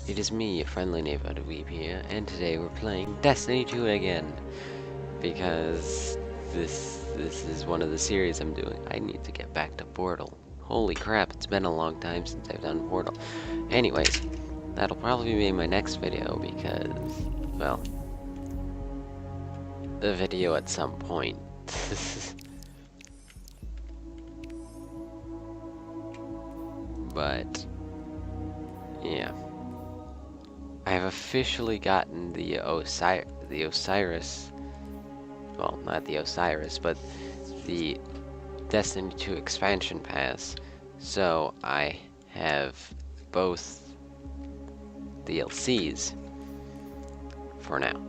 It is me, your friendly neighborhood weeb here, and today we're playing Destiny 2 again. Because this is one of the series I'm doing. I need to get back to Portal. Holy crap, it's been a long time since I've done Portal. Anyways, that'll probably be my next video because, well, the video at some point. But, yeah. I have officially gotten the Osiris, well, not the Osiris, but the Destiny 2 expansion pass, so I have both DLCs for now.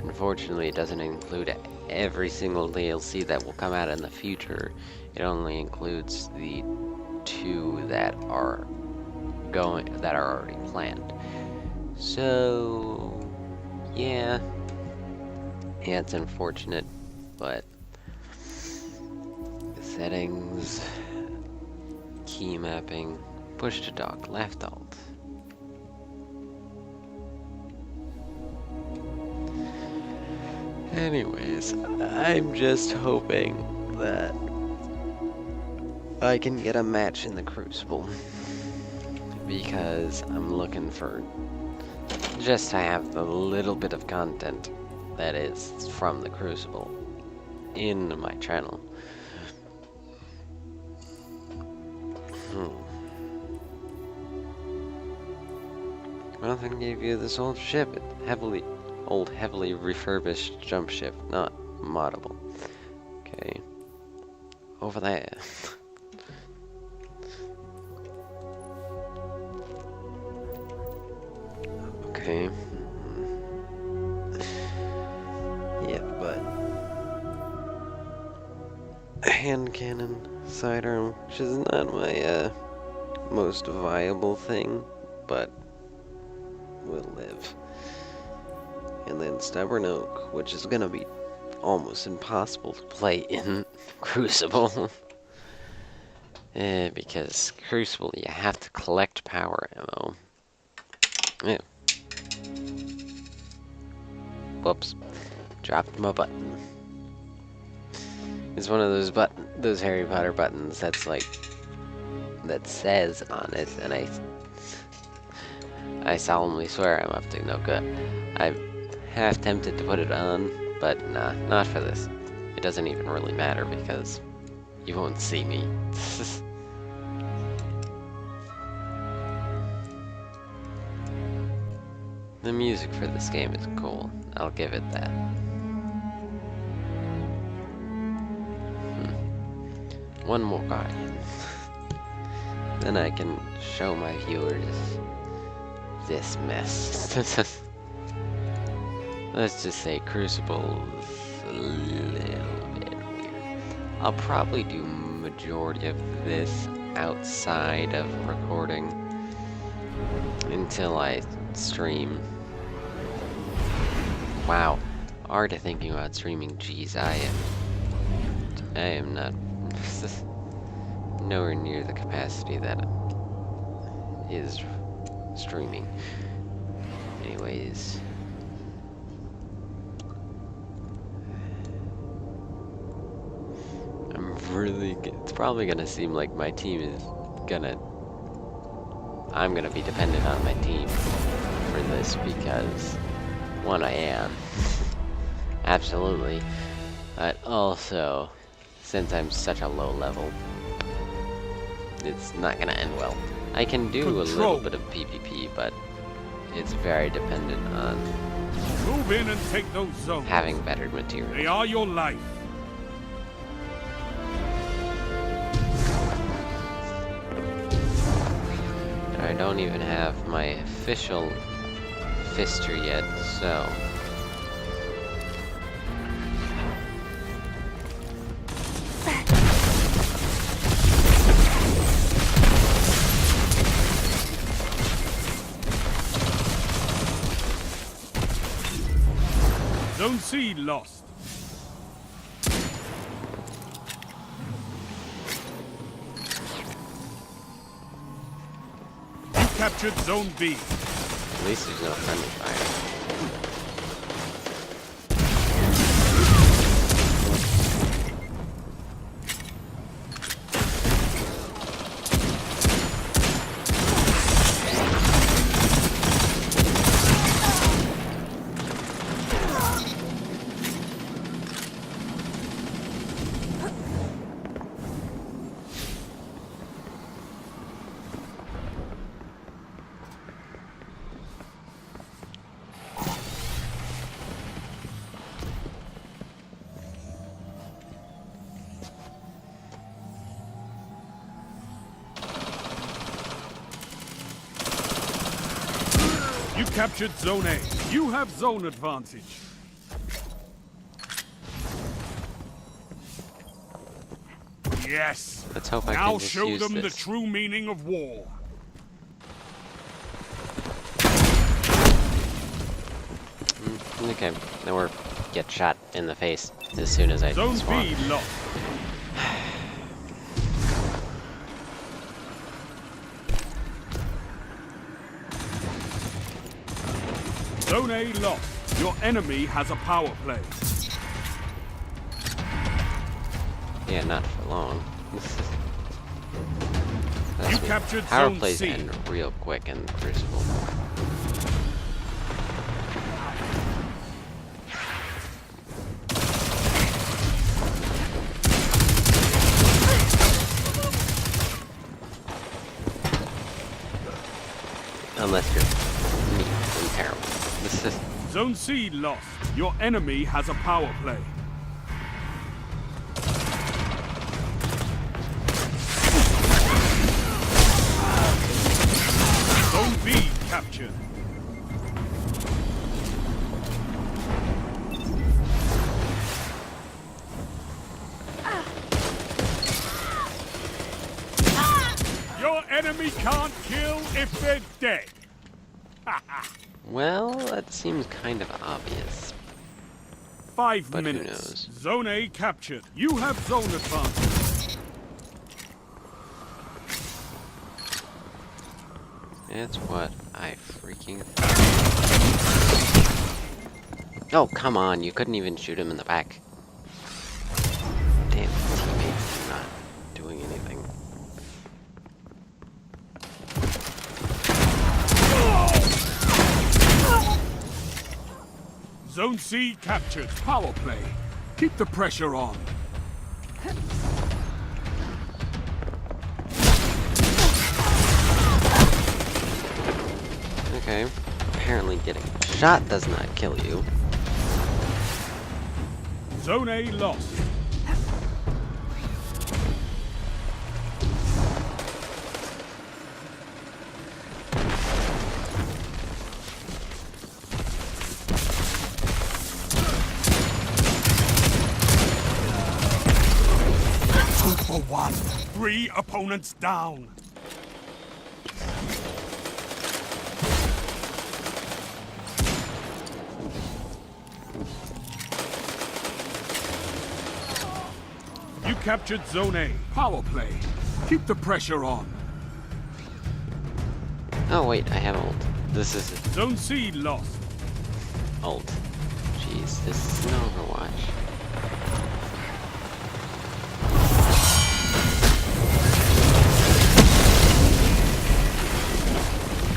Unfortunately, it doesn't include every single DLC that will come out in the future. It only includes the two that are already planned. So yeah, it's unfortunate, but settings, key mapping, push to dock, left alt. Anyways, I'm just hoping that I can get a match in the Crucible, because I'm looking for just to have the little bit of content that is from the Crucible in my channel. Well, I gave you this old ship, heavily refurbished jump ship, not moddable. Okay, over there. Okay. Yeah, but hand cannon, sidearm, which is not my most viable thing, but will live. And then stubborn oak, which is gonna be almost impossible to play in Crucible. Because Crucible, you have to collect power ammo. Yeah. Whoops. Dropped my button. It's one of those Harry Potter buttons that's like, that says on it, and I solemnly swear I'm up to no good. I'm half tempted to put it on, but nah, not for this. It doesn't even really matter because you won't see me. The music for this game is cool. I'll give it that. One more guardian. Then I can show my viewers this mess. Let's just say Crucible's a little bit weird. I'll probably do majority of this outside of recording until I stream. Wow, already thinking about streaming. Jeez, I am not nowhere near the capacity that is streaming. Anyways, it's probably gonna seem like my team is I'm gonna be dependent on my team for this because, one, I am. Absolutely. But also, since I'm such a low level, it's not gonna end well. I can do a little bit of PvP, but it's very dependent on move in and take those zones. Having better materials. They are your life. I don't even have my official fister yet, so Zone C lost. captured Zone B. At least there's no friendly fire. You captured Zone A. You have zone advantage. Yes. Let's hope I Now can just show use them the this. true meaning of war. Okay, then we're get shot in the face as soon as I Zone spawn. B lost. Zone A lost. Your enemy has a power play. Yeah, not for long. You captured Power Zone plays C. end real quick in Crucible. Unless you're me and terrible. This is Zone C lost. Your enemy has a power play. Zone B captured. Your enemy can't kill if they're dead. well, that seems kind of obvious. 5 But who minutes. knows? Zone A captured. You have zone advantage. That's what I freaking thought. Oh, come on, you couldn't even shoot him in the back. Damn, teammates are not doing anything. Zone C captured. Power play. Keep the pressure on. Okay, apparently getting shot does not kill you. Zone A lost. Two for one. 3 opponents down. You captured Zone A. Power play. Keep the pressure on. Oh wait, I have ult. This is Zone C lost. ult. Jeez, this is an Overwatch.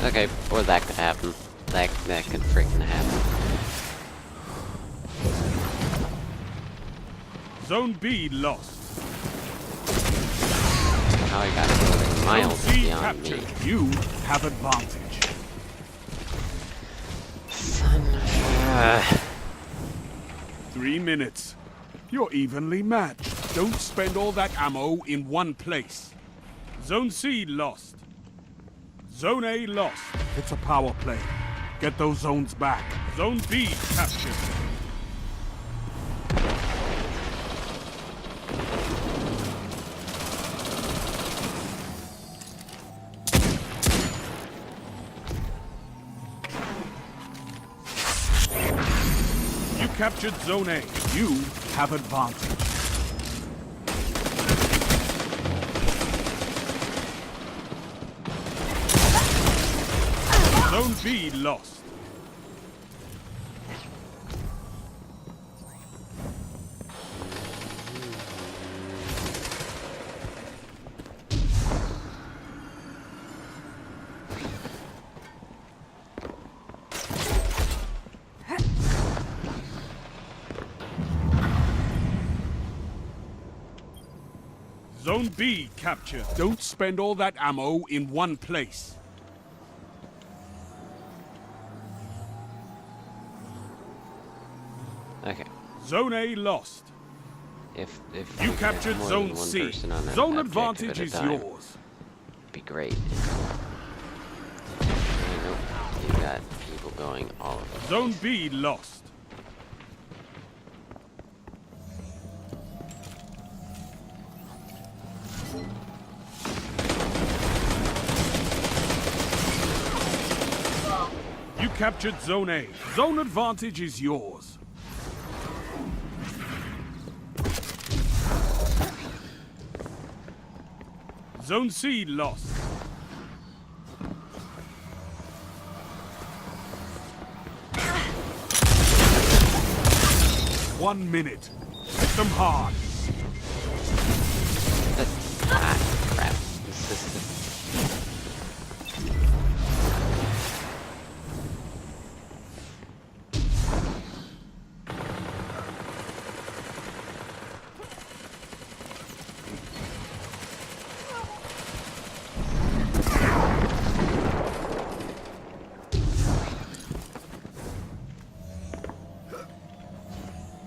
Okay, or that could happen. That could freaking happen. Zone B lost. How I got killed miles Zone C beyond me. captured. You have advantage. Son of 3 minutes. You're evenly matched. Don't spend all that ammo in one place. Zone C lost. Zone A lost. It's a power play. Get those zones back. Zone B captured. You captured Zone A. You have advantage. Zone B lost. Zone B captured. Don't spend all that ammo in one place. Okay. Zone A lost. If You we captured have more Zone than one C. person on an Zone objective advantage at a is time, yours. it'd be great. Nope. You got people going all over the Zone place. B lost. You captured Zone A. Zone advantage is yours. Zone C lost. One minute. Hit them hard. Ah, crap.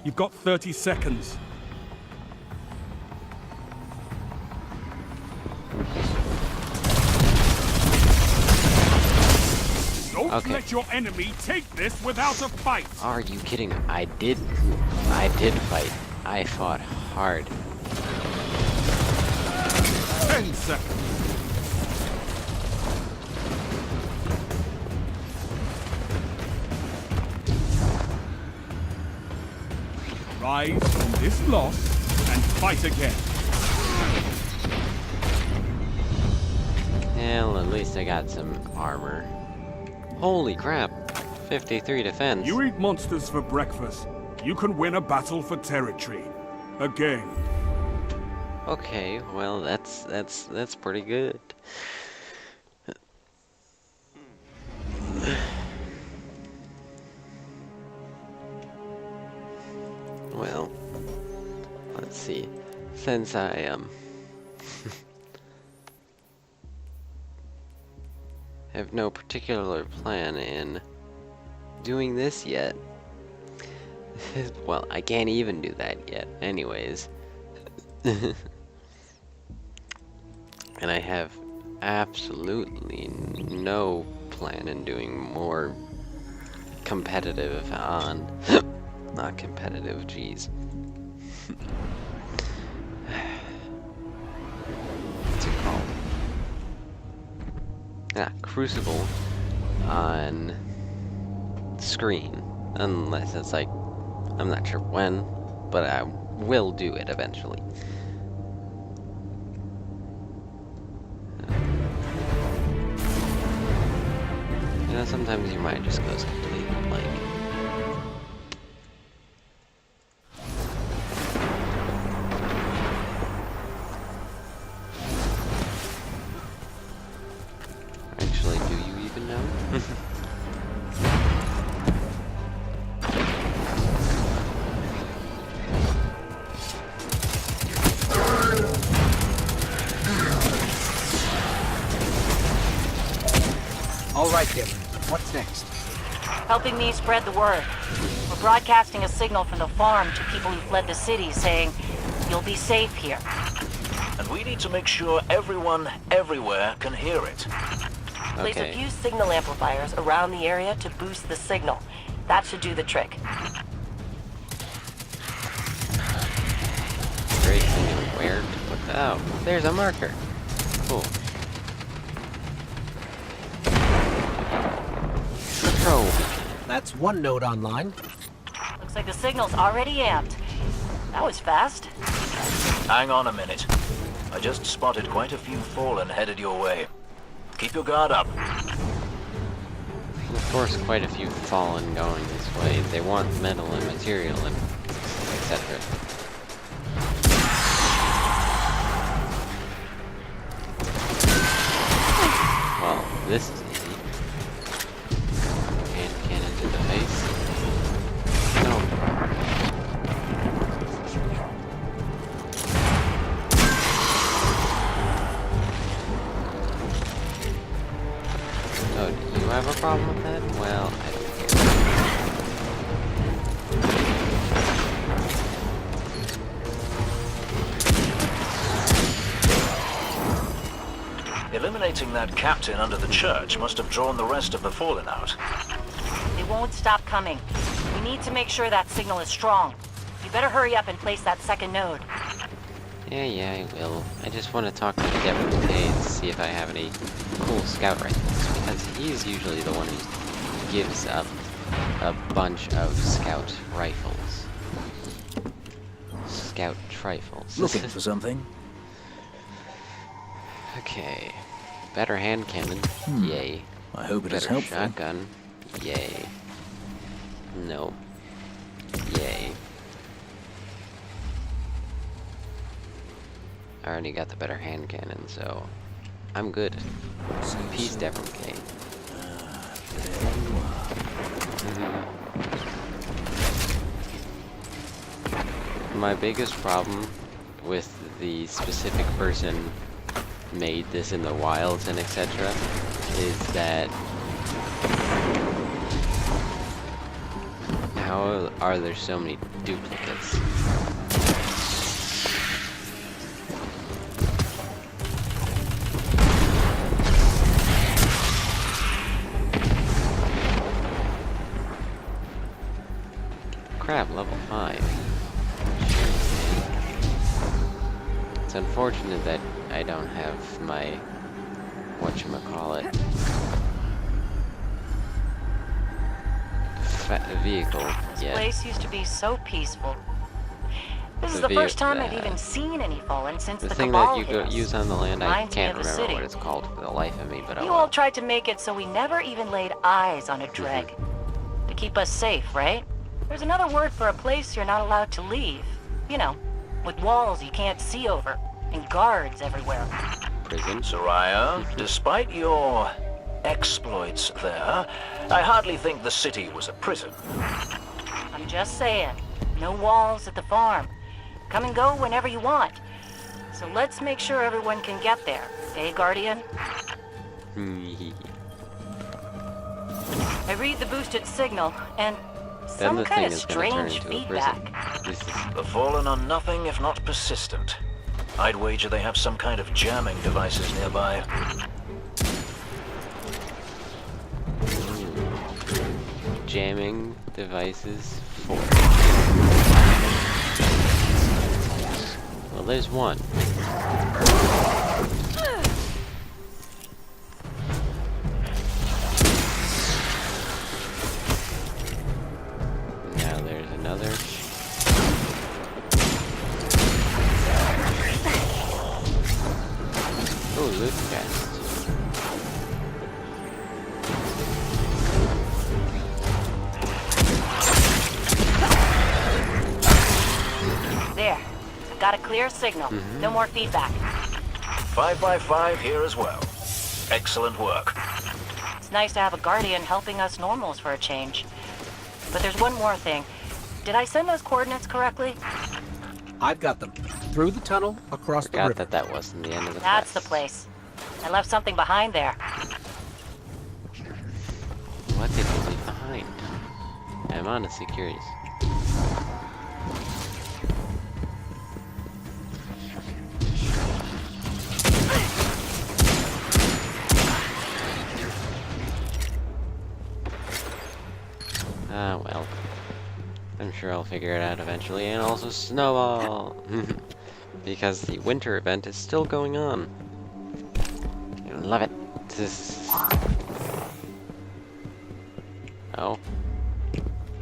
You've got 30 seconds. Don't let your enemy take this without a fight. Are you kidding? I did fight. I fought hard. 10 seconds. Rise from this loss and fight again. Well, at least I got some armor. Holy crap. 53 defense. You eat monsters for breakfast. You can win a battle for territory. Again. Okay, well that's pretty good. Well, let's see. Since I have no particular plan in doing this yet. Well, I can't even do that yet, anyways. And I have absolutely no plan in doing more competitive on... Not competitive, jeez. What's it called? Ah, Crucible on screen. Unless it's like, I'm not sure when, but I will do it eventually. You know, sometimes your mind just goes completely blank. Actually, do you even know? All right, Dylan. What's next? Helping me spread the word. We're broadcasting a signal from the farm to people who fled the city saying, you'll be safe here. And we need to make sure everyone, everywhere, can hear it. Place Okay. a few signal amplifiers around the area to boost the signal. That should do the trick. Great thing where to put that. Oh, there's a marker. Cool. Patrol. That's one node online. Looks like the signal's already amped. That was fast. Hang on a minute. I just spotted quite a few fallen headed your way. Keep your guard up. Of course, quite a few fallen going this way. They want metal and material and etc. Well, this is easy. Hand cannon to the face. No problem. Oh, do you have a problem with that? Well, I don't care. Eliminating that captain under the church must have drawn the rest of the fallen out. They won't stop coming. We need to make sure that signal is strong. You better hurry up and place that second node. Yeah, I will. I just want to talk to the Deputy to see if I have any cool scout rifles, because he's usually the one who gives up a bunch of scout rifles. Scout trifles. Looking for something? Okay. Better hand cannon. Yay. I hope it is Better helpful. shotgun. Yay. No. Yay. I already got the better hand cannon, so I'm good. Peace, Deputy. My biggest problem with the specific person made this in the wilds and etc. is that how are there so many duplicates? Crap, level 5. It's unfortunate that I don't have my whatchamacallit vehicle This yet. place used to be so peaceful. This is The the first time I've vehi- even seen any fallen since The the thing Cabal that you hit us. use on the land, I Reminds me can't of the remember city. what it's called for the life of me, but You oh all well. tried to make it so we never even laid eyes on a dreg. To keep us safe, right? There's another word for a place you're not allowed to leave. You know, with walls you can't see over, and guards everywhere. Prison? Soraya, despite your exploits there, I hardly think the city was a prison. I'm just saying, no walls at the farm. Come and go whenever you want. So let's make sure everyone can get there. Eh, Guardian? I read the boosted signal, and Then some the kind thing of is gonna turn strange into a feedback. prison. This is The fallen are nothing if not persistent. I'd wager they have some kind of jamming devices nearby. jamming devices for. Well, there's one. Now there's another. Oh, loot chest. There. Got a clear signal. No more feedback. 5 by 5 here as well. Excellent work. It's nice to have a Guardian helping us normals for a change. But there's one more thing. Did I send those coordinates correctly? I've got them. Through the tunnel, across the Forgot river. that wasn't the end of the That's the quest. place. I left something behind there. What did you leave behind? I'm honestly curious. Ah, well. I'm sure I'll figure it out eventually, and also Snowball! Because the winter event is still going on. I love it. Oh.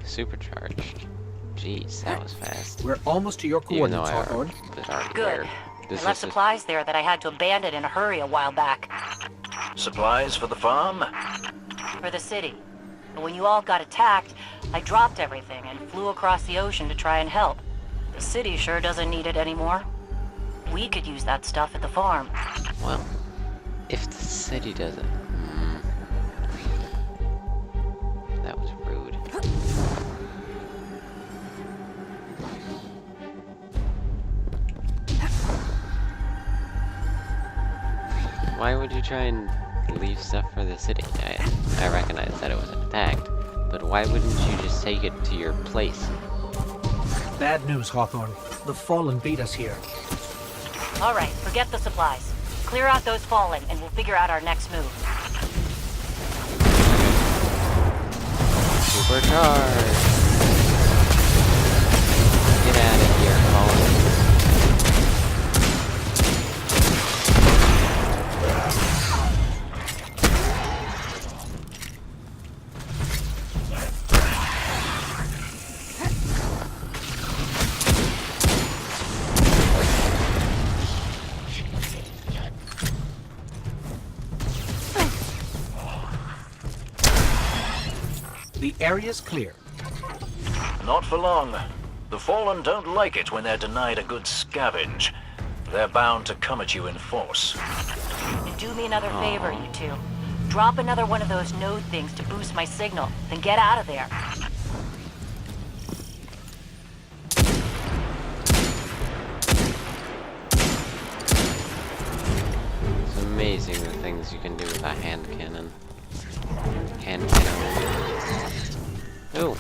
Supercharged. Jeez, that was fast. We're almost to your Even though coordinates, I Hawthorne. was already Good. there. I This left is supplies there that I had to abandon in a hurry a while back. Supplies for the farm? For the city. But when you all got attacked, I dropped everything and flew across the ocean to try and help. The city sure doesn't need it anymore. We could use that stuff at the farm. Well, if the city doesn't... That was rude. Why would you try and leave stuff for the city? I recognize that it was attacked, but why wouldn't you just take it to your place? Bad news, Hawthorne. The Fallen beat us here. All right, forget the supplies. Clear out those Fallen, and we'll figure out our next move. Supercharge! Get out of here, Fallen. The area's clear. Not for long. The Fallen don't like it when they're denied a good scavenge. They're bound to come at you in force. And do me another favor, you two. Drop another one of those node things to boost my signal, then get out of there. It's amazing the things you can do with a hand cannon. Hand cannon. Oh!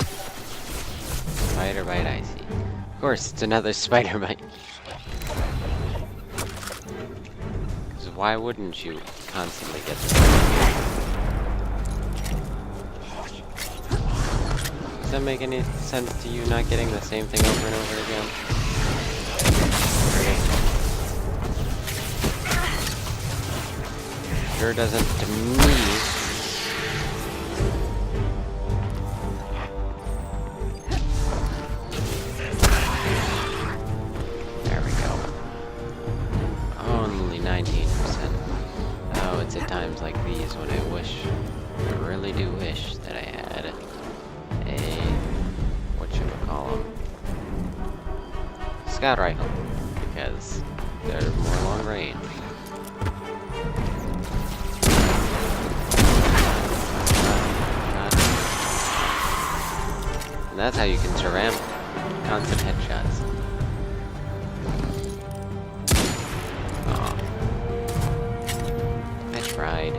Spider bite, I see. Of course, it's another spider bite. Because why wouldn't you constantly get this? Does that make any sense to you, not getting the same thing over and over again? Sure doesn't to me. There we go. Only 19%. Oh, it's at times like these when I really do wish that I had a, whatchamacallem, scout rifle, because they're more long range. And that's how you can surround constant headshots. Aw. I tried.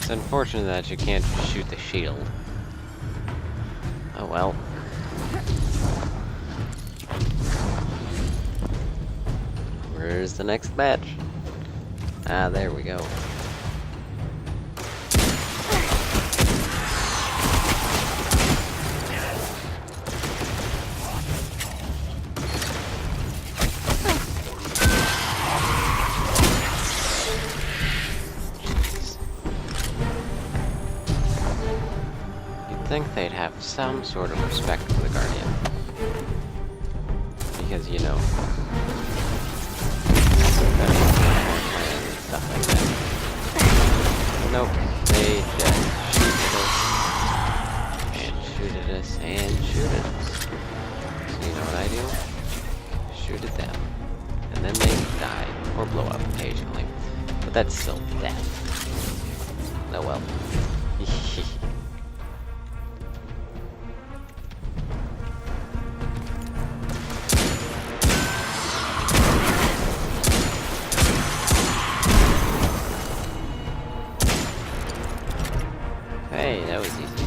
It's unfortunate that you can't shoot the shield. Oh well. Where's the next match? Ah, there we go. I think they'd have some sort of respect for the Guardian. Because, you know, stuff like that. Nope, they just shoot at us, and shoot at us. So you know what I do? Shoot at them. And then they die, or blow up occasionally. But that's still death. Oh well. Hey, that was easy.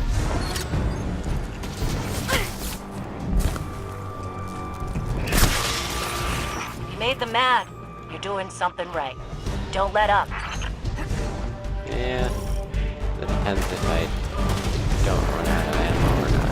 You made them mad. You're doing something right. Don't let up. Yeah, that depends if I don't run out of ammo or not.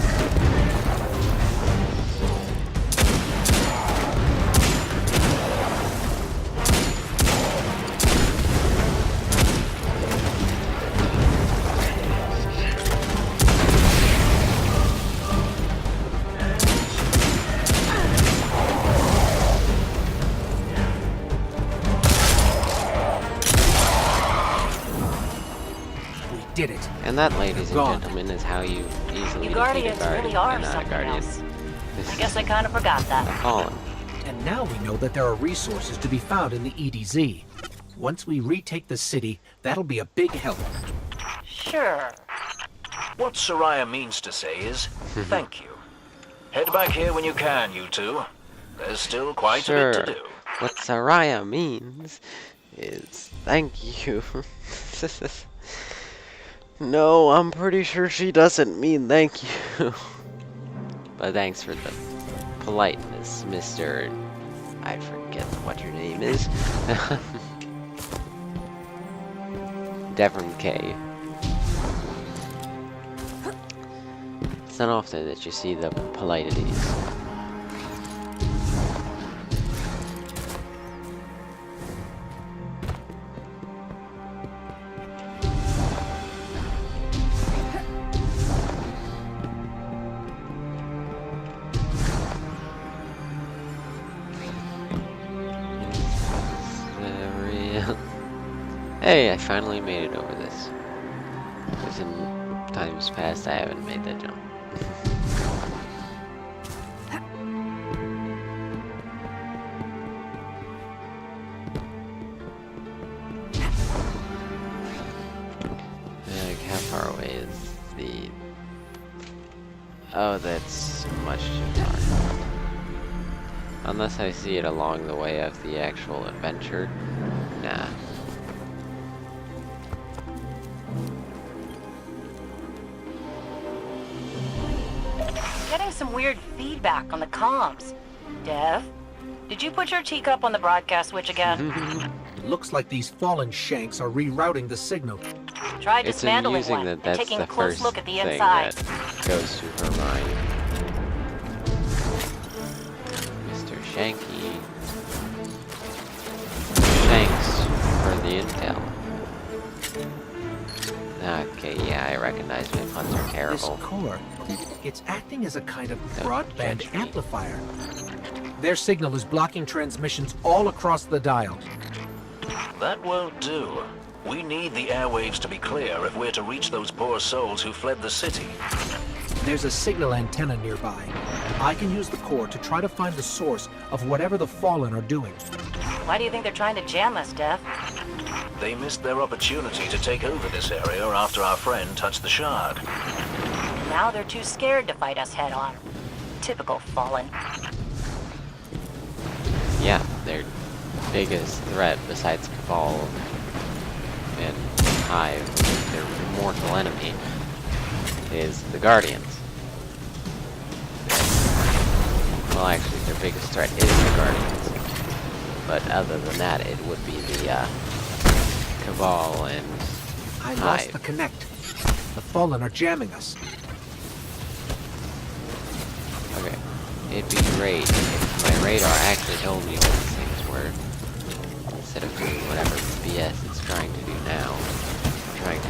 did it. And that, ladies and God. gentlemen, is how you easily You defeat a Guardians guardian. really are Not a something guardian. else. This I guess I is kind of forgot a that. fallen. And now we know that there are resources to be found in the EDZ. Once we retake the city, that'll be a big help. Sure. What Soraya means to say is, thank you. Head back here when you can, you two. There's still quite a bit to do. What Saraya means is thank you. No, I'm pretty sure she doesn't mean thank you. But thanks for the politeness, Mr. I forget what your name is. Devon K. It's not often that you see the politeness. Hey, I finally made it over this. Because in times past I haven't made that jump. How far away is the... Oh, that's much too far. Unless I see it along the way of the actual adventure. Nah. Getting some weird feedback on the comms. Dev, did you put your teacup on the broadcast switch again? Looks like these fallen shanks are rerouting the signal. Try It's dismantling amusing one that and that's taking the a close first look at the thing inside. that goes to her mind. Mr. Shanky. Thanks for the intel. Okay, yeah, I recognize my puns are This terrible. core, it's acting as a kind of Don't broadband judge me. amplifier. Their signal is blocking transmissions all across the dial. That won't do. We need the airwaves to be clear if we're to reach those poor souls who fled the city. There's a signal antenna nearby. I can use the core to try to find the source of whatever the Fallen are doing. Why do you think they're trying to jam us, Dev? They missed their opportunity to take over this area after our friend touched the shard. Now they're too scared to fight us head on. Typical Fallen. Yeah, their biggest threat besides Cabal and Hive, their mortal enemy, is the Guardians. Well, actually, their biggest threat is the Guardians. But other than that, it would be the Cabal and I Hive. lost the connect. The Fallen are jamming us. Okay, it'd be great if my radar actually told me what these things were, instead of doing whatever BS it's trying to do now. Trying to...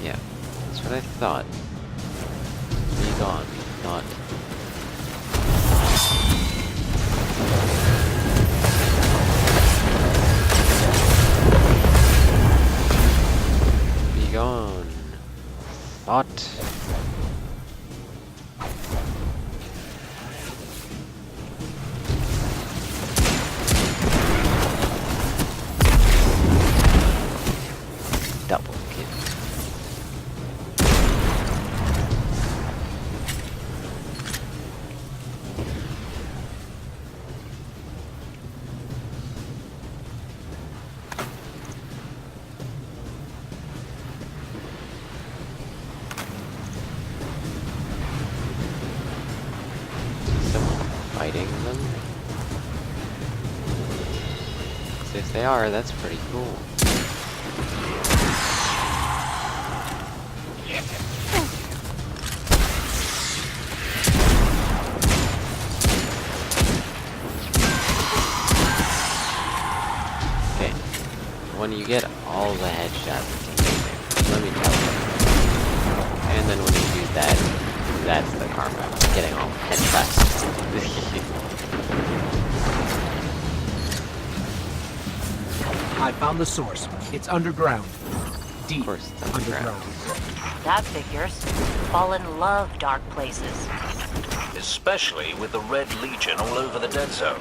Yeah, that's what I thought. Be gone, not. Be gone. Thought. Double kill. Someone fighting them? 'Cause if they are, that's pretty cool. Okay. when you get all the headshots, it's amazing. Let me tell you. And then when you do that, that's the karma. Getting all the headshots. I found the source. It's underground. Deep Of course, it's underground. That figures. Fallen love dark places. Especially with the Red Legion all over the dead zone.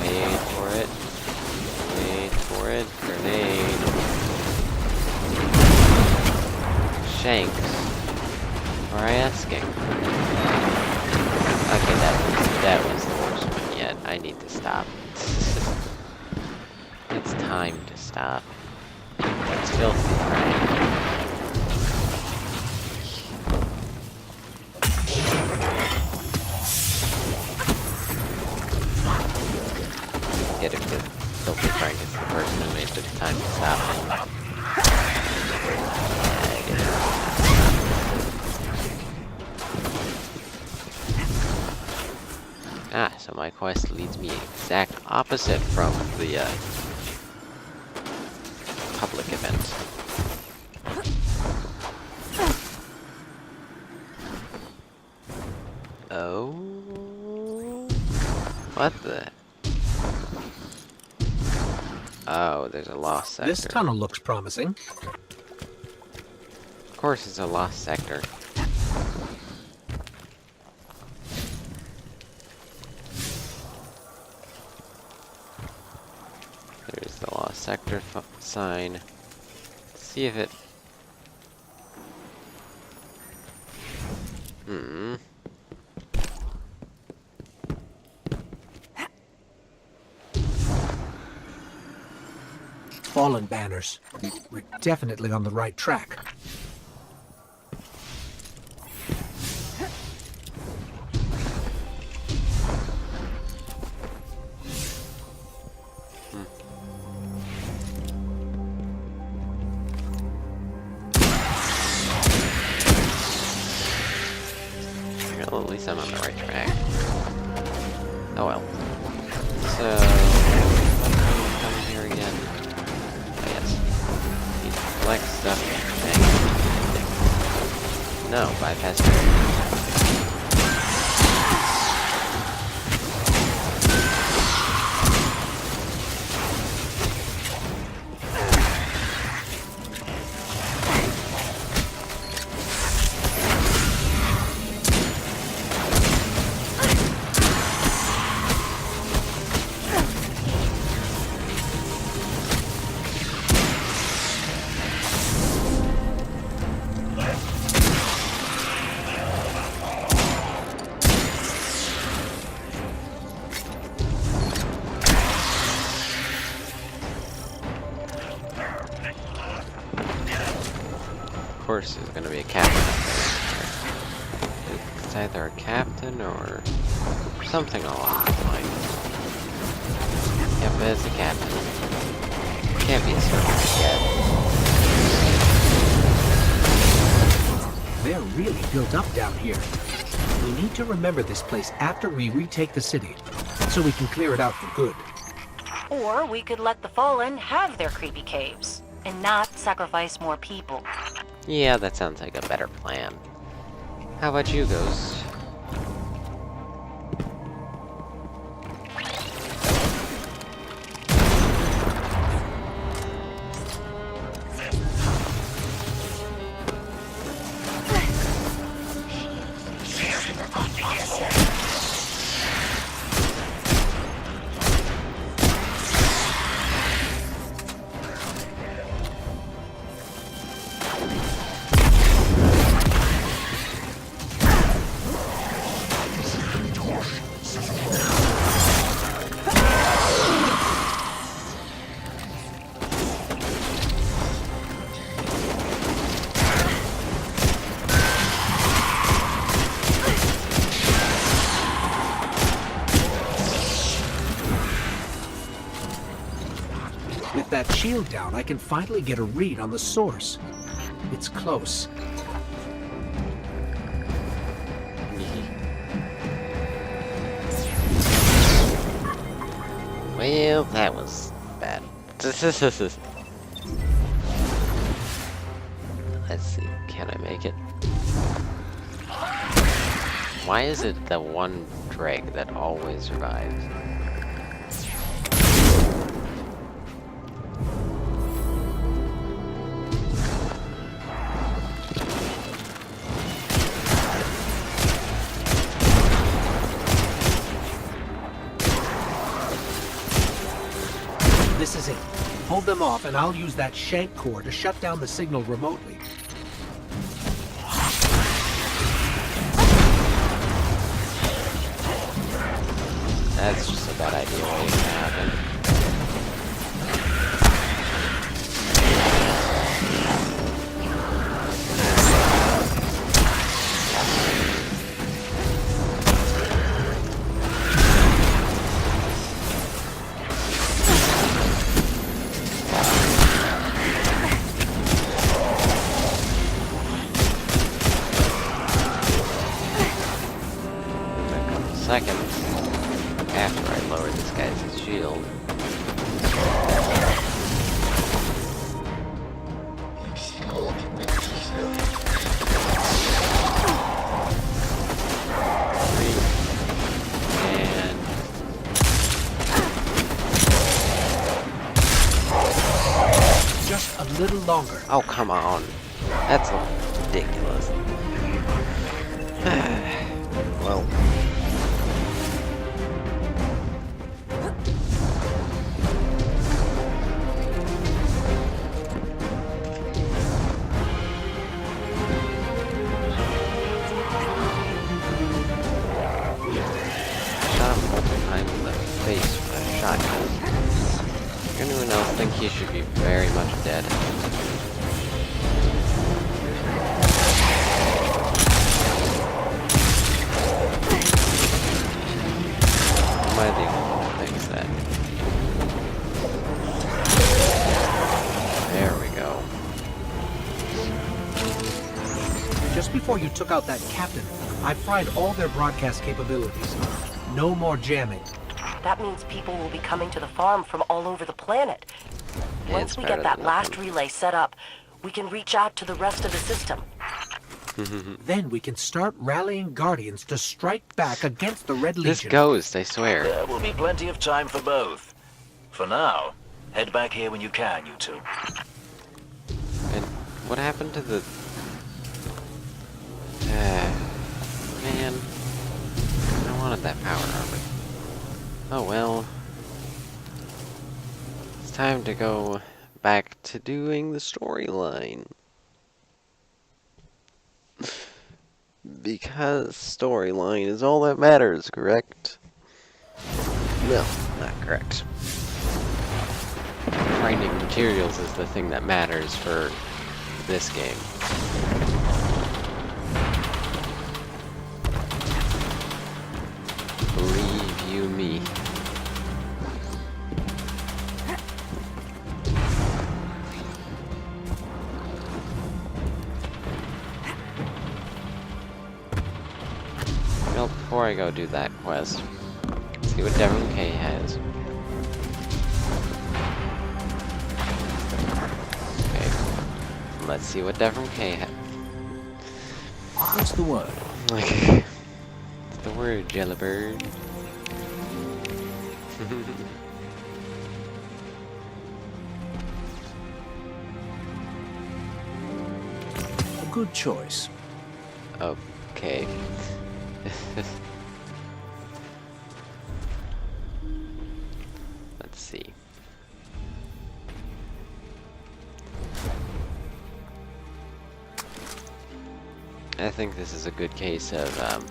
Wait for it. Wait for it. Grenade. Shanks. Or I asking? Okay, that was the worst one yet. I need to stop. It's time to stop. It's filthy, right? Get it good. Filthy Frank is the person who made the time to stop. Ah, so my quest leads me exact opposite from the public event. Oh, what the? Oh, there's a lost sector. This tunnel looks promising. Of course, it's a lost sector. There's the lost sector sign. Let's see if it... Fallen banners. We're definitely on the right track. Well, at least I'm on the right track. Oh well. So... come here again. Oh yes. Need to collect stuff. Dang. No, bypass it. Of course, there's gonna be a captain up there. It's either a captain or something along those lines. Yep, it's a captain. Can't be a servant yet. They're really built up down here. We need to remember this place after we retake the city, so we can clear it out for good. Or we could let the Fallen have their creepy caves, and not sacrifice more people. Yeah, that sounds like a better plan. How about you, Ghost? With that shield down, I can finally get a read on the source. It's close. Well, that was bad. Let's see, can I make it? Why is it the one dreg that always survives? This is it. Hold them off, and I'll use that shank core to shut down the signal remotely. That's just a bad idea waiting to happen. A couple seconds after I lower this guy's shield. And Just a little longer. oh, come on. That's ridiculous. Well. Shot him multiple times in the face with a shotgun. Anyone else think he should be very much dead? Am I the only one who thinks that? There we go. Just before you took out that captain, I fried all their broadcast capabilities. No more jamming. That means people will be coming to the farm from all over the planet. Yeah, Once it's we better get that than last nothing. relay set up, we can reach out to the rest of the system. Then we can start rallying Guardians to strike back against the Red This Legion. ghost, I swear. There will be plenty of time for both. For now, head back here when you can, you two. And what happened to the... man. I wanted that power armor. Oh well. It's time to go back to doing the storyline. Because storyline is all that matters, correct? No, not correct. Finding materials is the thing that matters for this game. Believe you me. Well, before I go do that quest, let's see what Devon K has. Okay. Let's see what Devon K has. What's the word? What's the word, Jellybird? A good choice. Okay. Let's see. I think this is a good case of,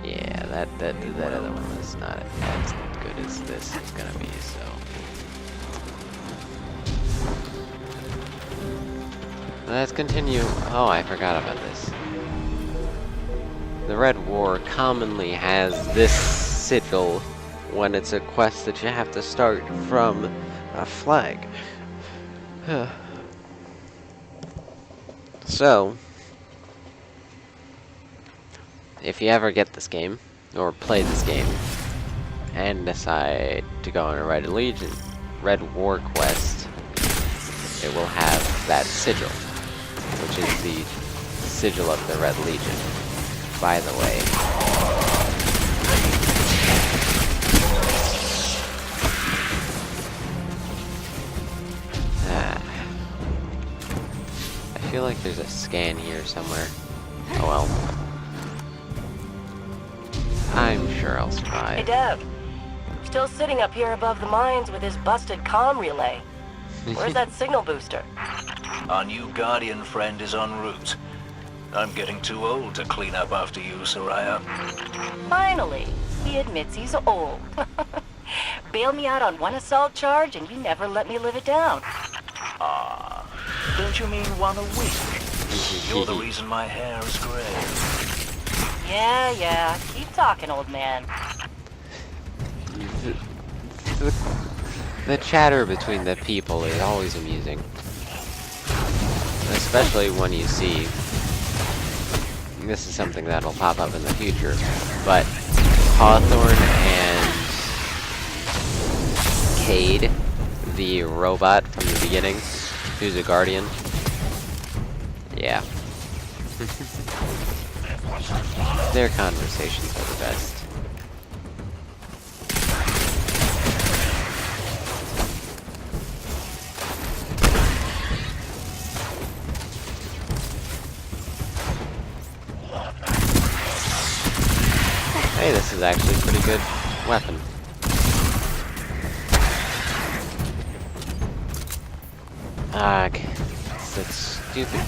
yeah, that other one was not as good as this is gonna be, so. Let's continue. Oh, I forgot about this. The Red War commonly has this sigil when it's a quest that you have to start from a flag. So, if you ever get this game, or play this game, and decide to go on a Red War quest, it will have that sigil, which is the sigil of the Red Legion, by the way. I feel like there's a scan here somewhere. Oh well. I'm sure I'll Hey, survive. Dev. Still sitting up here above the mines with his busted comm relay. Where's that signal booster? Our new Guardian friend is en route. I'm getting too old to clean up after you, Soraya. Finally, he admits he's old. Bail me out on one assault charge and you never let me live it down. Don't you mean one a week? You're the reason my hair is gray. Yeah. Keep talking, old man. The chatter between the people is always amusing. Especially when you see... This is something that'll pop up in the future, but Hawthorne and Cade, the robot from the beginning, who's a guardian. Yeah. Their conversations are the best. Hey, this is actually a pretty good weapon. Okay. It's that stupid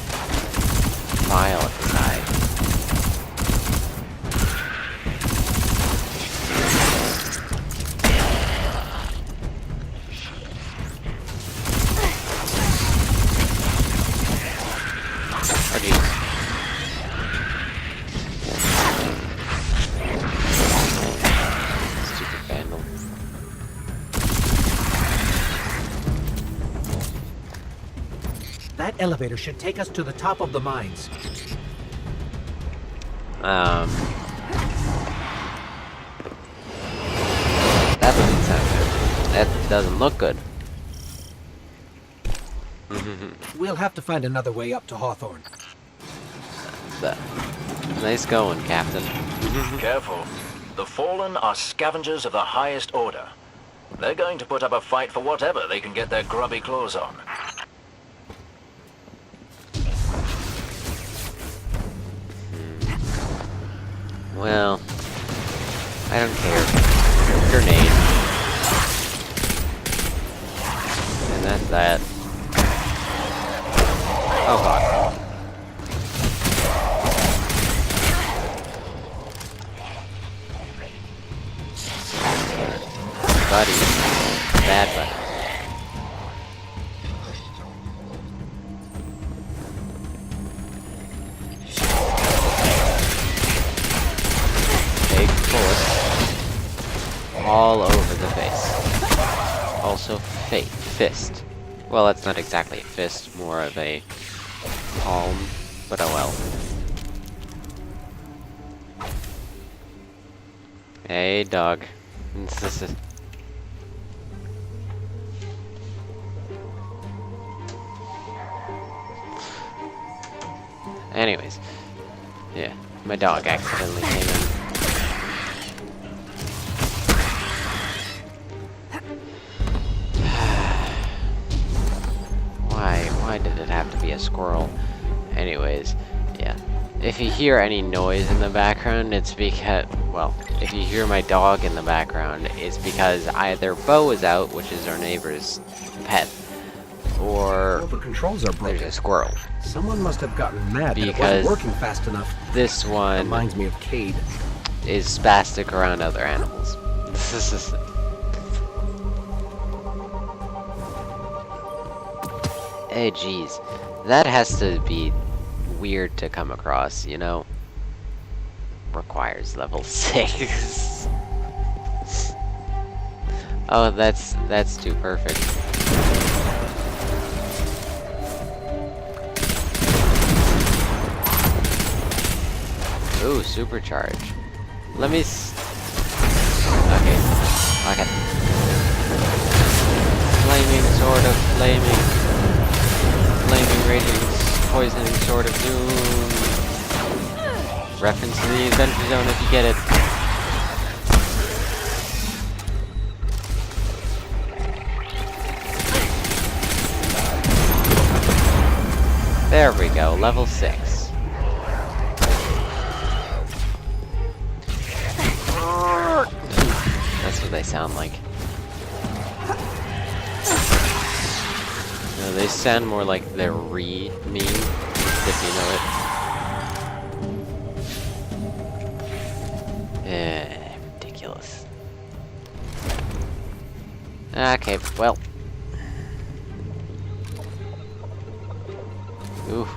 file at the side. Oh, jeez. Stupid vandal. That elevator should take us to the top of the mines. That doesn't sound good. That doesn't look good. We'll have to find another way up to Hawthorne. Nice going, Captain. Careful. The Fallen are scavengers of the highest order. They're going to put up a fight for whatever they can get their grubby claws on. Well, I don't care. Grenade. And that's that. Oh god. Buddy. Bad buddy. Big bullet. All over the face. Also fist. Well, that's not exactly a fist, more of a palm, but oh well. Hey, dog. Anyways, yeah, my dog accidentally came in. Why did it have to be a squirrel? Anyways, yeah. If you hear any noise in the background, it's because, well, if you hear my dog in the background, it's because either Bo is out, which is our neighbor's pet, or Well, the controls are there's broken. a squirrel. Someone must have gotten mad that it Because wasn't working fast enough. This one Reminds me of Cade. is spastic around other animals. Hey, geez. That has to be weird to come across, you know? Requires level 6. Oh, that's too perfect. Ooh, supercharge. Let me okay. Fuck it. Flaming sword of flaming. Flaming raging poisoning sword of doom. Reference to the Adventure Zone if you get it. There we go, level 6. That's what they sound like. No, they sound more like they're mean, if you know it. Ridiculous. Okay, well. Ooh.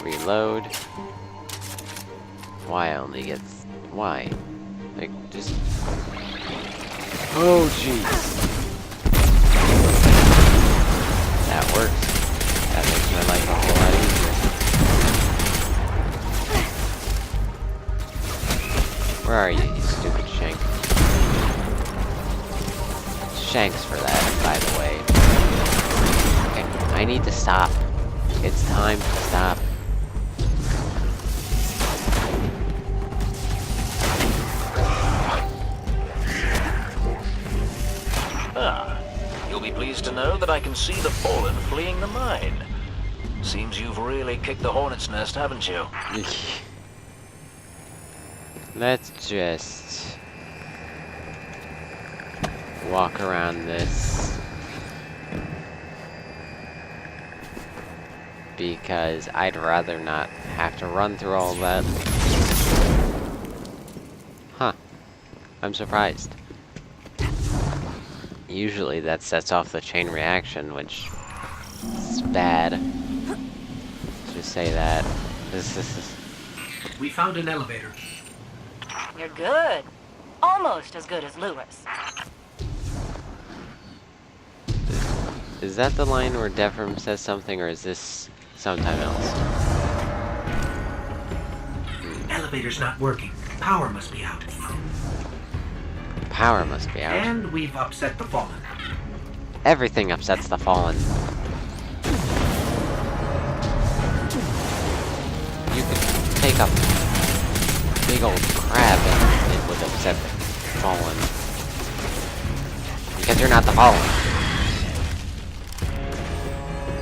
Reload. Why only gets... Why? Like, just... Oh, jeez. That works. That makes my life a whole lot easier. Where are you, you stupid shank? Shanks for that, by the way. Okay, I need to stop. It's time to stop. You'll be pleased to know that I can see the Fallen fleeing the mine. Seems you've really kicked the hornet's nest, haven't you? Let's just walk around this because I'd rather not have to run through all that. Huh. I'm surprised. Usually that sets off the chain reaction, which is bad. Let's just say that. We found an elevator. You're good. Almost as good as Lewis. Is that the line where Devram says something, or is this sometime else? Elevator's not working. Power must be out. Power must be out. And we've upset the Fallen. Everything upsets the Fallen. You could take a big old crab and it would upset the Fallen. Because you're not the Fallen.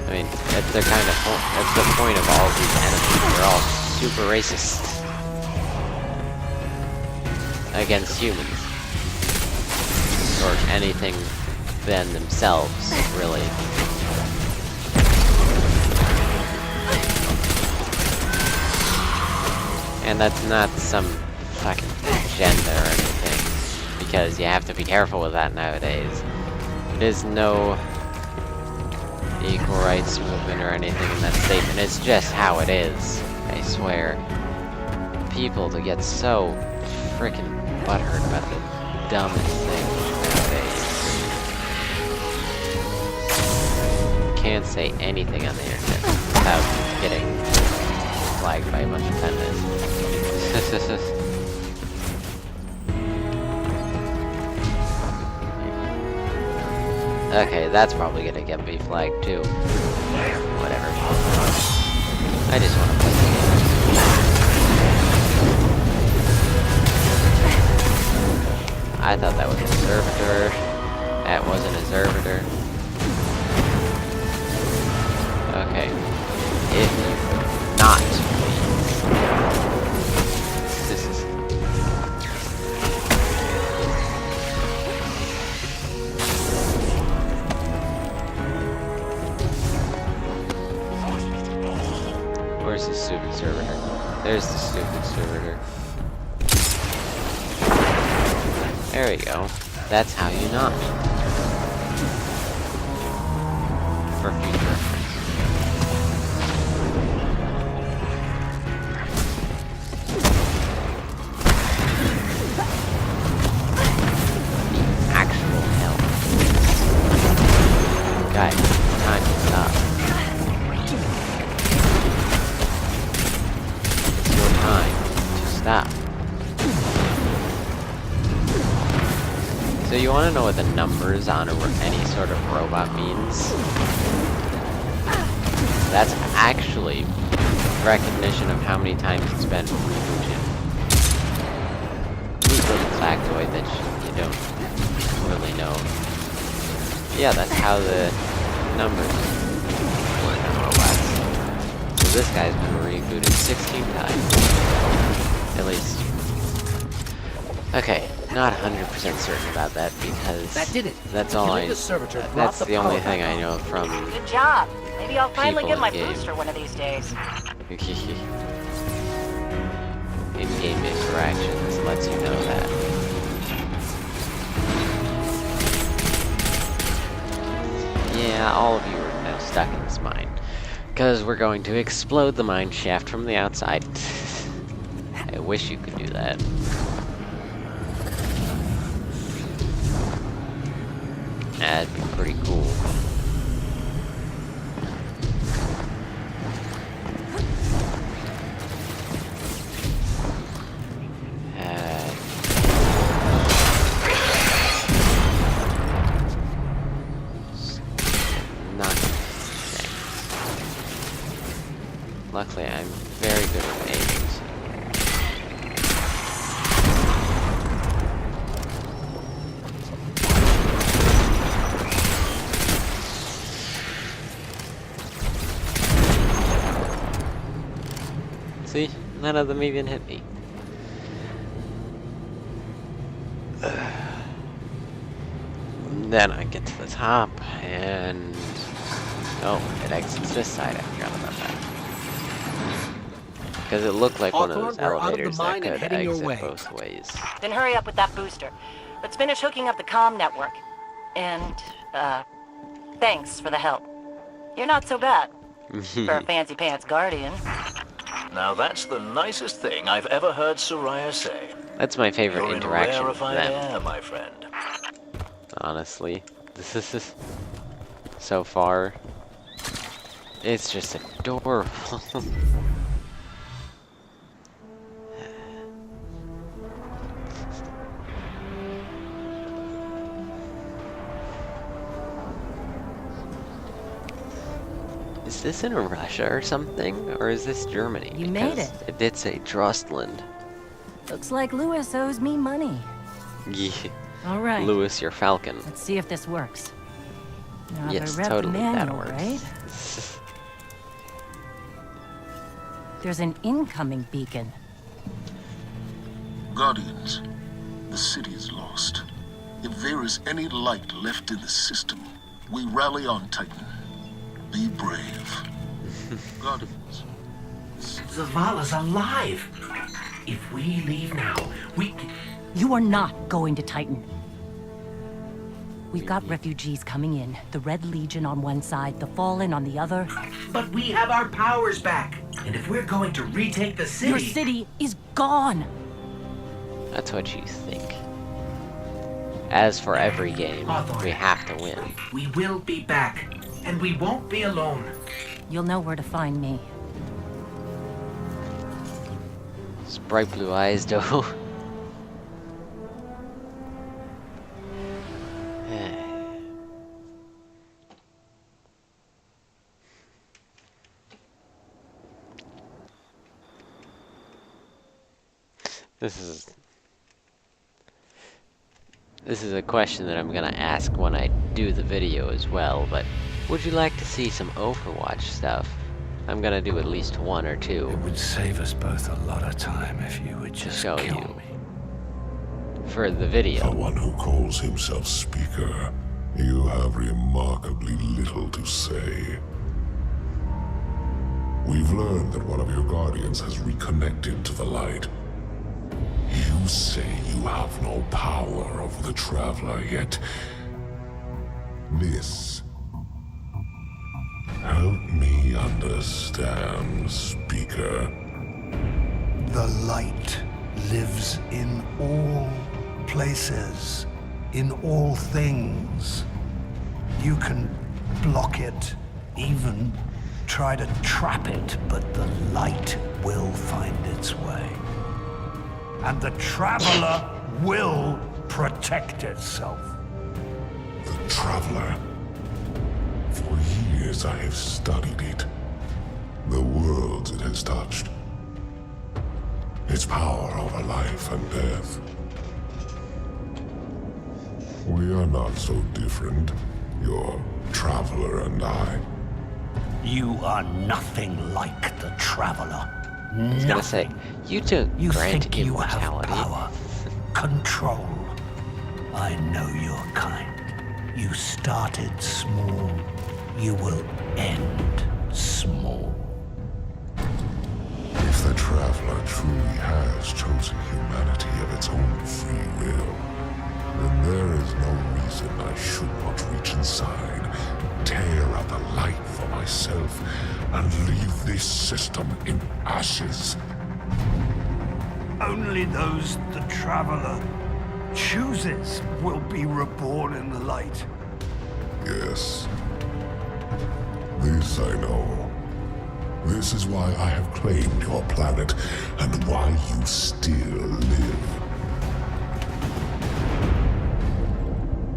I mean, that's the kind of that's the point of all these enemies. They're all super racist against humans. Or anything than themselves, really. And that's not some fucking agenda or anything, because you have to be careful with that nowadays. There's no equal rights movement or anything in that statement. It's just how it is, I swear. People to get so freaking butthurt about the dumbest things nowadays. Can't say anything on the internet without getting flagged by a bunch of feminists. Okay, that's probably gonna get me flagged too. Whatever. I just wanna play the game. I thought that was a servitor. That wasn't a servitor. Okay. If you not, please. This is... Where's the stupid servitor? There's the stupid servitor. There we go. That's how you knock. For future reference. The actual hell. Guys, time to stop. It's your time to stop. So you want to know what the numbers on any sort of robot means? That's actually recognition of how many times it's been rebooted. Neat little factoid that you don't really know. Yeah, that's how the numbers work on robots. So this guy's been rebooted 16 times. At least. Okay, not 100% certain about that because That did it. that's all Killing the servitor brought that's the the only power thing back I on. know from Good job. Maybe I'll finally People get my in-game. booster one of these days. in-game interactions lets you know that. Yeah, all of you are now stuck in this mine. Because we're going to explode the mine shaft from the outside. I wish you could do that. That'd be pretty cool. Not thanks. Luckily, I'm very good at aiming. See? None of them even hit me. Then I get to the top, and... oh, it exits this side. I forgot about that. Because it looked like one of those Hawthorne, we're out of the elevators that mine and could heading your exit way. both ways. Then hurry up with that booster. Let's finish hooking up the comm network. And, thanks for the help. You're not so bad. For a fancy pants guardian. Now that's the nicest thing I've ever heard Soraya say. That's my favorite You're in interaction with rarefied them, air, my friend. honestly. This is so far. It's just adorable. Is this in Russia or something? Or is this Germany? You made Because it. It did say Drostland. Looks like Lewis owes me money. Yeah. All right. Lewis, your falcon. Let's see if this works. Now Yes, I read totally, the that manual, works. right? There's an incoming beacon. Guardians, the city is lost. If there is any light left in the system, we rally on Titan. Be brave. Guardians. Zavala's alive. If we leave now, we... You are not going to Titan. We've got refugees coming in. The Red Legion on one side, the Fallen on the other. But we have our powers back. And if we're going to retake the city... Your city is gone. That's what you think. As for every game, Hawthorne. we have to win. We will be back. And we won't be alone. You'll know where to find me. Those bright blue eyes, though. This is a question that I'm gonna ask when I do the video as well, but would you like to see some Overwatch stuff? I'm gonna do at least one or two It would save us both a lot of time if you would to just show kill you me. for the For video. one who calls himself Speaker, you have remarkably little to say. We've learned that one of your guardians has reconnected to the light. You say you have no power over the Traveler, yet... this... help me understand, Speaker. The light lives in all places, in all things. You can block it, even try to trap it, but the light will find its way. And the Traveler will protect itself. The Traveler. For years I have studied it. The worlds it has touched. Its power over life and death. We are not so different, your Traveler and I. You are nothing like the Traveler. I was gonna say, you took You grant think you have immortality. power, control. I know your kind. You started small. You will end small. If the Traveler truly has chosen humanity of its own free will, then there is no reason I should not reach inside, tear out the light for myself, and leave this system in ashes. Only those the Traveler chooses will be reborn in the light. Yes. This I know. This is why I have claimed your planet, and why you still live.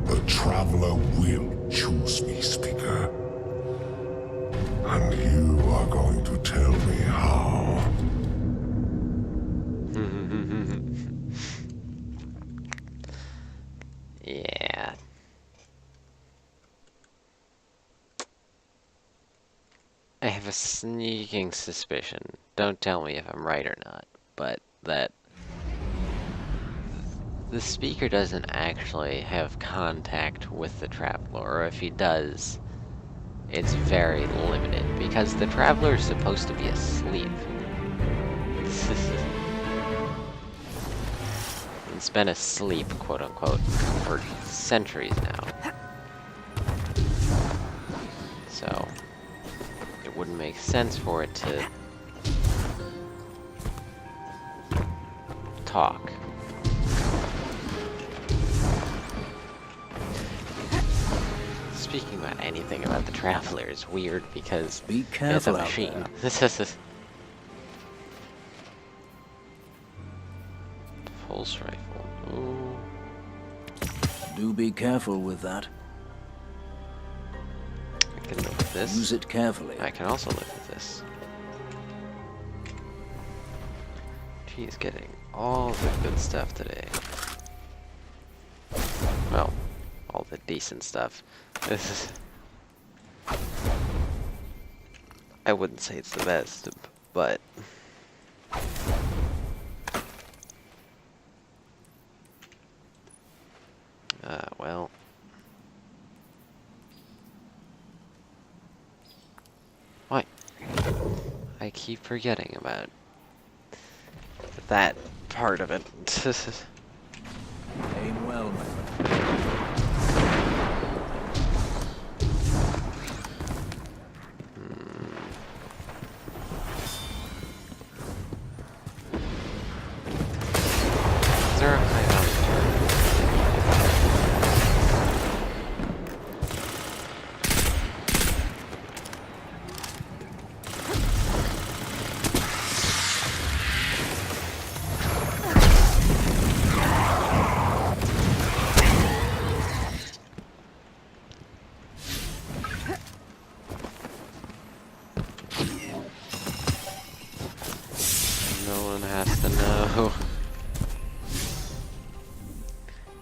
The Traveler will choose me, Speaker. And you are going to tell me how. Yeah. I have a sneaking suspicion, don't tell me if I'm right or not, but that the Speaker doesn't actually have contact with the Traveler, or if he does, it's very limited, because the Traveler is supposed to be asleep. It's been asleep, quote-unquote, for centuries now. So, it wouldn't make sense for it to talk. Speaking about anything about the Traveler is weird because Be it's a careful out machine. Pulse rifle. Ooh. Do be careful with that. I can live with this. Use it carefully. I can also live with this. She's getting all the good stuff today. Well, all the decent stuff. This is... I wouldn't say it's the best, but... well... What? I keep forgetting about that part of it. Aim well, man. Is there a high value No one has to know.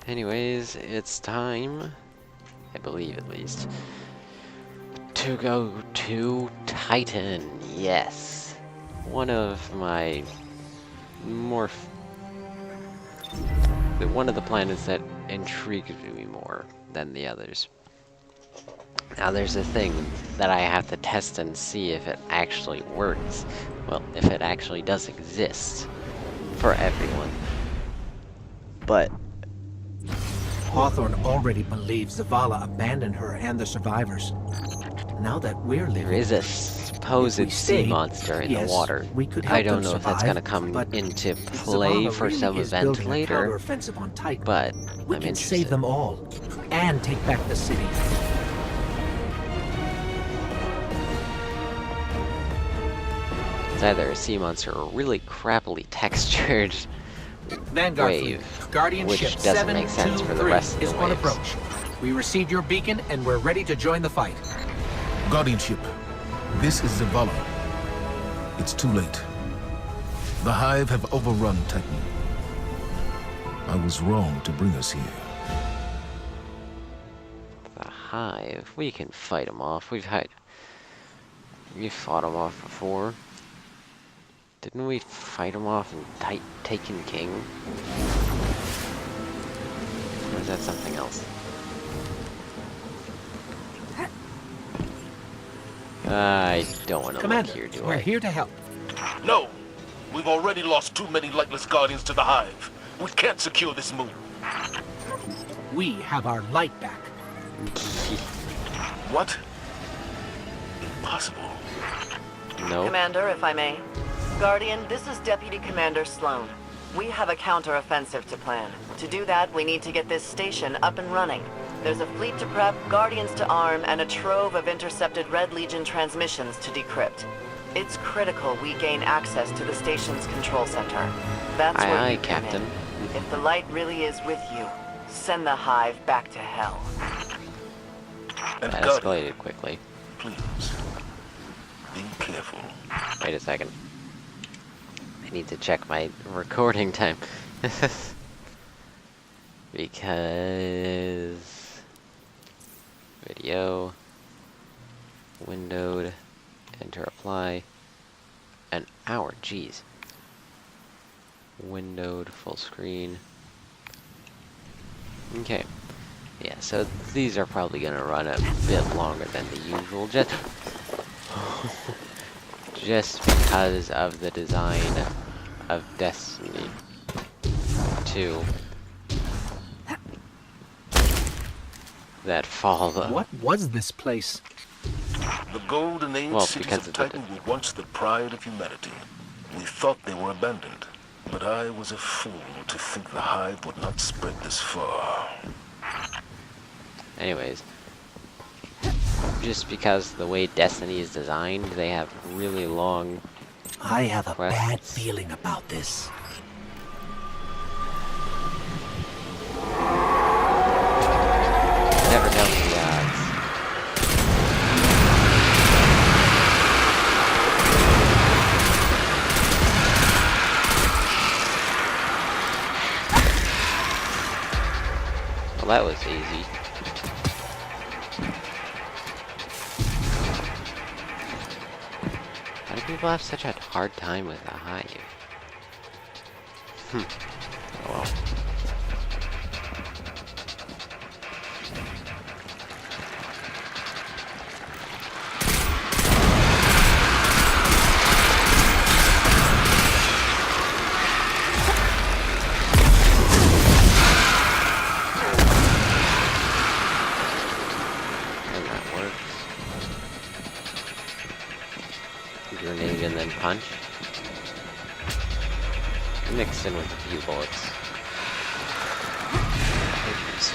Anyways, it's time, I believe at least, to go to Titan. Yes. One of my more... one of the planets that intrigued me more than the others. Now there's a thing that I have to test and see if it actually works. Well, if it actually does exist for everyone. But Hawthorne already believes Zavala abandoned her and the survivors. Now that we're living, there is a if supposed we sea stay, monster in yes, the water. we could help I don't them know if that's survive, gonna come but into if play Zavala for really some is event building a later, counteroffensive on Titan, but we I'm can interested. save them all and take back the city. It's either a sea monster or really crappily textured Vanguard wave, fleet, Guardian which ship doesn't make sense for the rest of 723 the is on waves. approach. We received your beacon and we're ready to join the fight. Guardian ship, this is Zavala. It's too late. The Hive have overrun Titan. I was wrong to bring us here. The Hive. We can fight them off. We've fought them off before. Didn't we fight them off in Taken King? Or is that something else? I don't want to look Commander, here, do we're I? here to help. No! We've already lost too many lightless guardians to the Hive. We can't secure this moon. We have our light back. What? Impossible. No. Commander, if I may. Guardian, this is Deputy Commander Sloan. We have a counter-offensive to plan. To do that, we need to get this station up and running. There's a fleet to prep, Guardians to arm, and a trove of intercepted Red Legion transmissions to decrypt. It's critical we gain access to the station's control center. That's where Aye, you aye, come Captain. in. If the light really is with you, send the Hive back to hell. And That Guardian, escalated quickly. please, be careful. Wait a second. I need to check my recording time. Because... Video... Windowed... Enter apply... An hour, jeez. Windowed, full screen... Okay. Yeah, so these are probably gonna run a bit longer than the usual, just because of the design of Destiny 2 that fall the... What was this place? The golden age Well, cities because of of the- Titan were once the pride of humanity. We thought they were abandoned, but I was a fool to think the Hive would not spread this far. Anyways, just because the way Destiny is designed, they have really long... I have a bad quests. feeling about this. Never tell me the odds. Well, that was easy. Why do people have such a hard time with the Hive? Oh well. And that works. Grenade and then punch. Mixed in with a few bullets. Oops.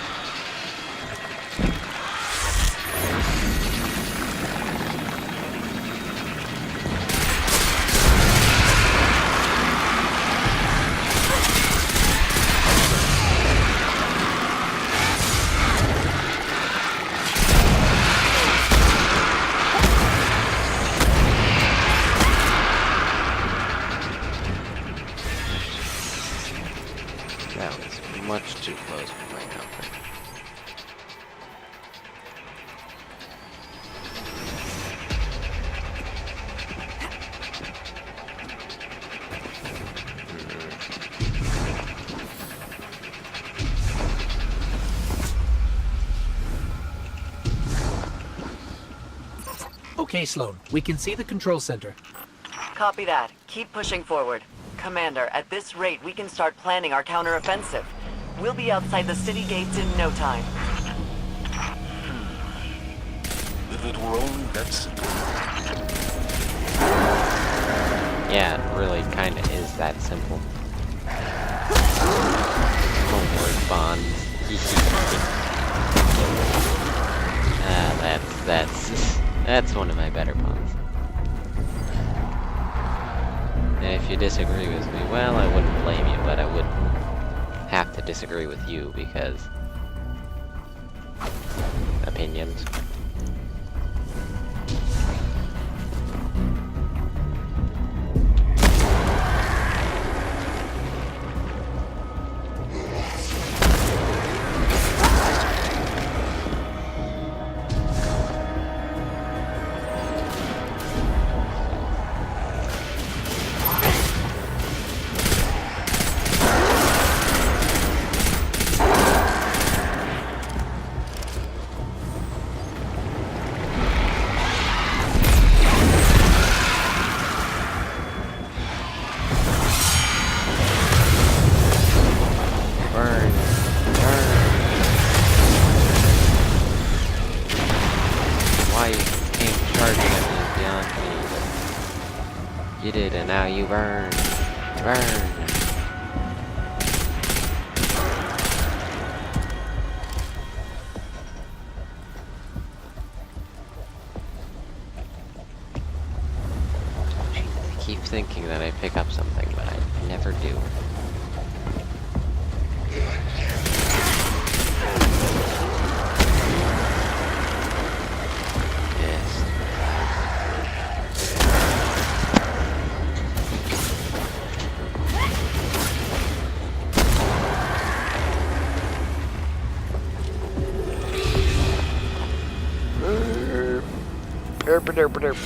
That was much too close for my comfort. Okay, Sloan, we can see the control center. Copy that. Keep pushing forward. Commander, at this rate, we can start planning our counteroffensive. We'll be outside the city gates in no time. If it were only that simple. Yeah, it really kinda is that simple. Homeward bonds. That's one of my better puns. if you disagree with me, well, I wouldn't blame you, but I would have to disagree with you because opinions. Why you came charging at me beyond me, but you did, and now you burn. Burn. I keep thinking that I pick up something, but I never do. Derp, derp, derp.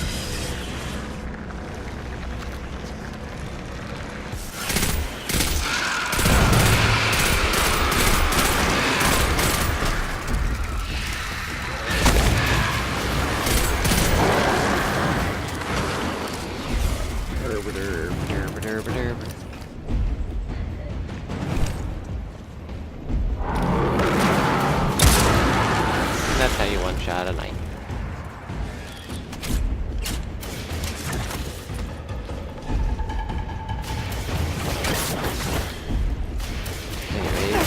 That's how you one-shot a knight. Anyways,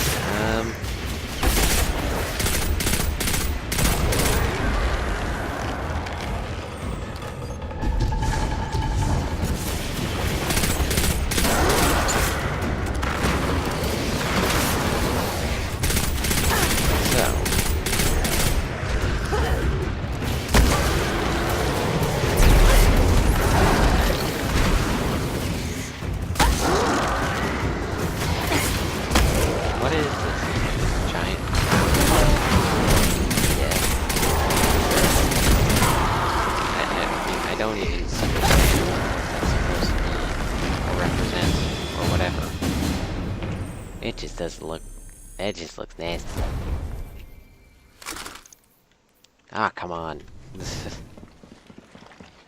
what is this? Giant? Yeah. I don't even understand what that's supposed to be, or represent, or whatever. It just doesn't look... It just looks nasty. Ah, come on.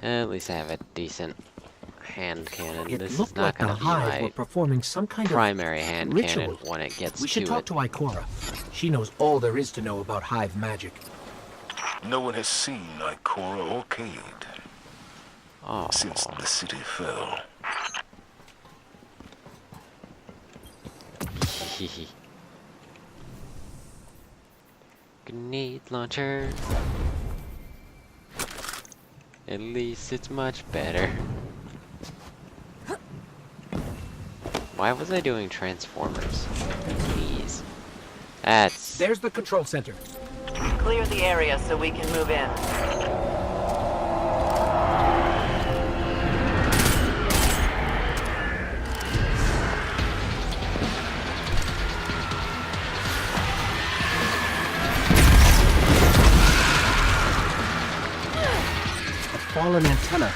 At least I have a decent hand cannon. It This is looked not like the gonna be Hive were my performing some kind of primary hand cannon ritual. when it gets We should to talk it. to Ikora. She knows all there is to know about Hive magic. No one has seen Ikora or Cade Oh, since the city fell. Grenade launcher. At least it's much better. Why was I doing Transformers? Please. That's... There's the control center. Clear the area so we can move in. A fallen antenna.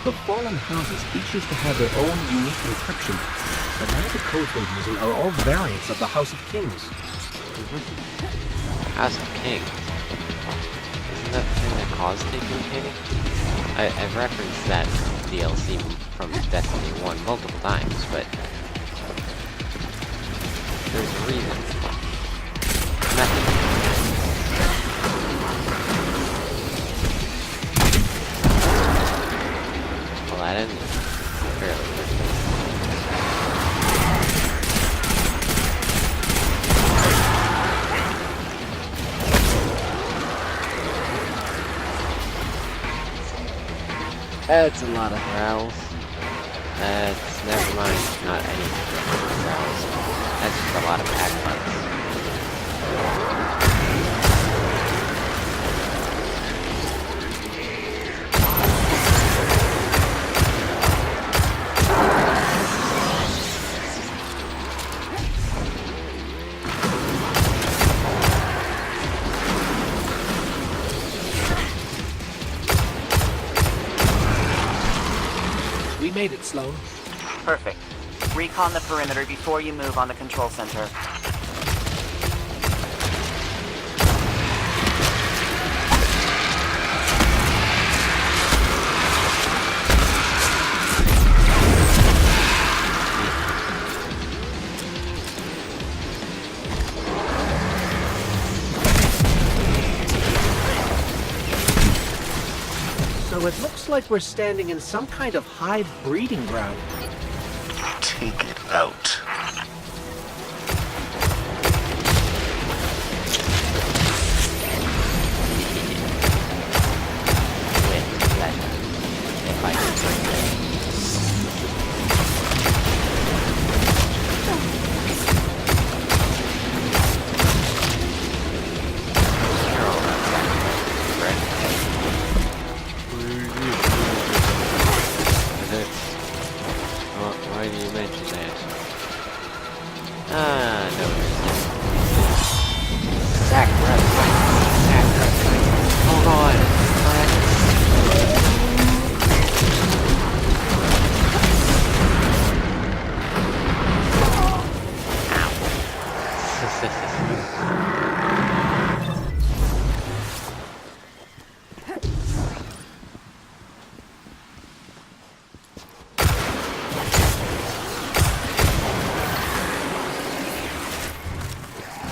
The fallen houses each used to have their own unique encryption, but now the codes they're using are all variants of the House of Kings. House of Kings. Isn't that the thing that caused Taken King? I've referenced that DLC from Destiny 1 multiple times, but there's a reason. Nothing. Well, that ended fairly quickly. That's a lot of growls. Never mind. Not any cells. That's just a lot of pack buttons. We made it, Sloan. Perfect. Recon the perimeter before you move on the control center. So it looks like we're standing in some kind of hive breeding ground. Take it out. With pleasure. If I can bring it. You're all about that, correct? Why do you mention that? Ah, no. Sacrifice. Oh god.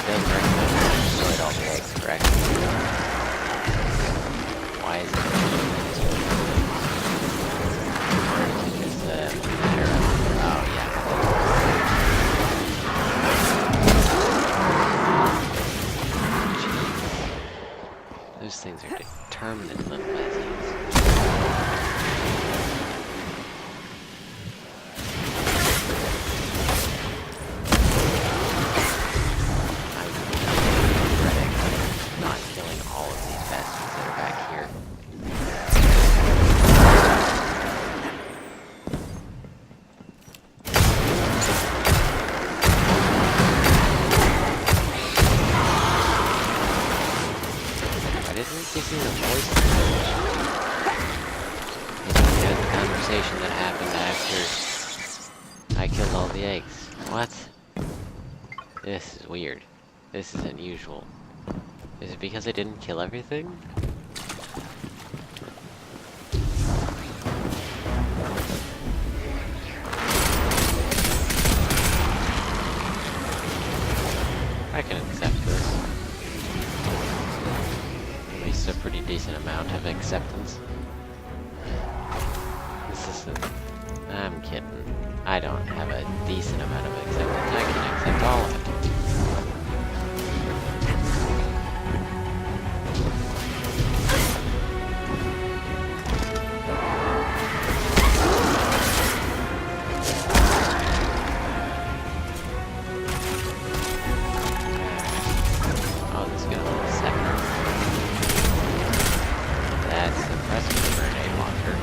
Doesn't recommend you destroyed all the eggs, correct? Why is it or is it just a matter of oh yeah. Jeez. Those things are determined little bastards. Not killing all of these bastards that are back here. Why didn't we give me the voice? We had the conversation that happened after I killed all the eggs. What? This is weird. This is unusual. Is it because I didn't kill everything? I can accept this. At least a pretty decent amount of acceptance. This isn't... I'm kidding. I don't have a decent amount of acceptance. I can accept all of it. Oh, this is gonna be a second. That's impressive for a grenade launcher.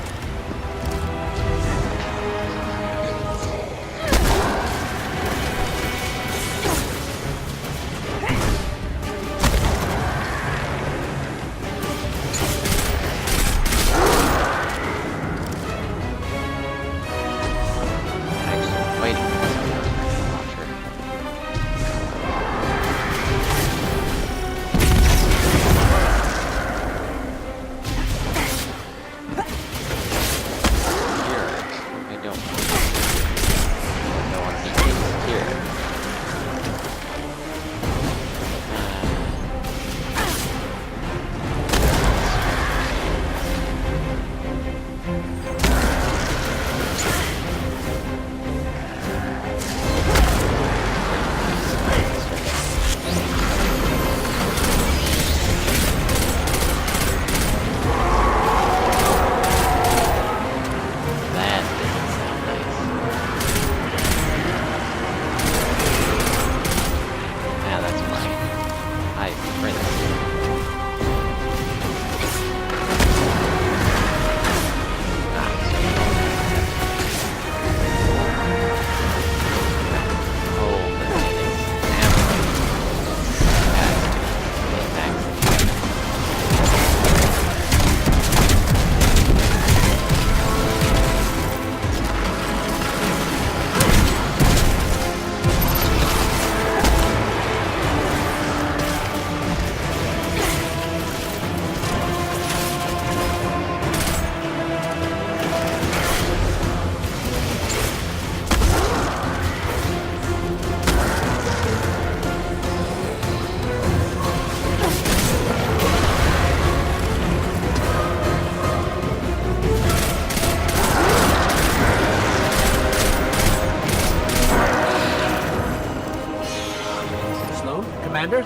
Commander,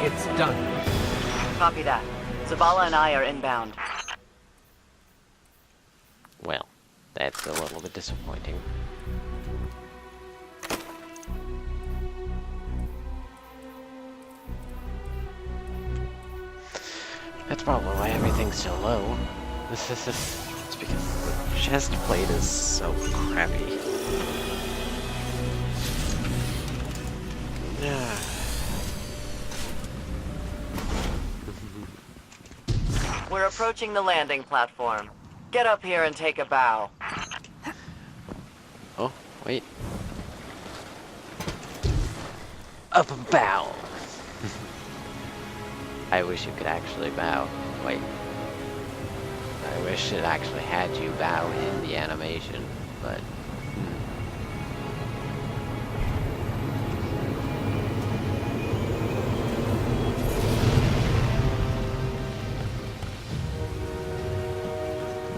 it's done. Copy that. Zavala and I are inbound. Well, that's a little bit disappointing. That's probably why everything's so low. It's because the chest plate is so crappy. Yeah. We're approaching the landing platform. Get up here and take a bow. Oh, wait. Up and bow! I wish you could actually bow. Wait. I wish it actually had you bow in the animation, but...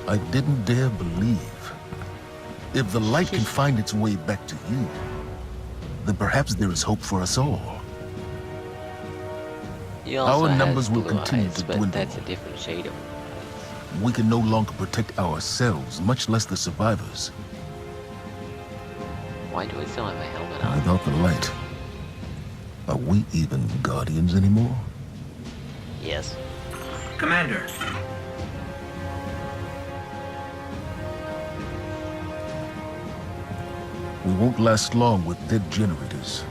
I didn't dare believe. If the light can find its way back to you, then perhaps there is hope for us all. He also Our has numbers will blue continue eyes, to but dwindle. that's a different shade of... We can no longer protect ourselves, much less the survivors. Why do we still have a helmet on? Without the light, are we even Guardians anymore? Yes. Commander. We won't last long with dead generators.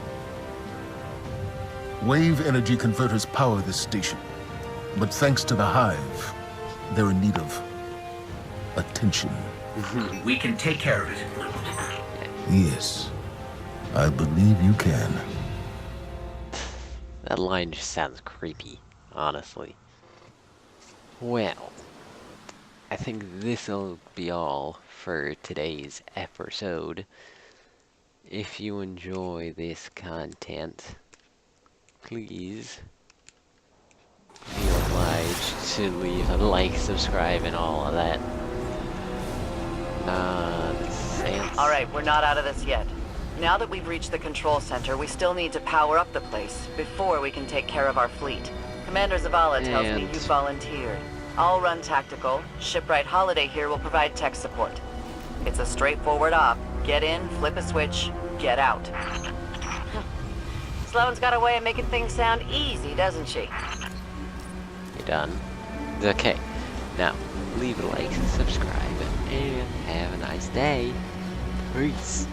Wave energy converters power this station. But thanks to the Hive, they're in need of attention. We can take care of it. Yes, I believe you can. That line just sounds creepy, honestly. Well, I think this'll be all for today's episode. If you enjoy this content, please feel obliged to leave a like, subscribe, and all of that nonsense. Alright, we're not out of this yet. Now that we've reached the control center, we still need to power up the place before we can take care of our fleet. Commander Zavala tells me you volunteered. I'll run tactical. Shipwright Holiday here will provide tech support. It's a straightforward op. Get in, flip a switch, get out. Sloane's got a way of making things sound easy, doesn't she? You done? Okay. Now, leave a like, subscribe, and have a nice day. Peace.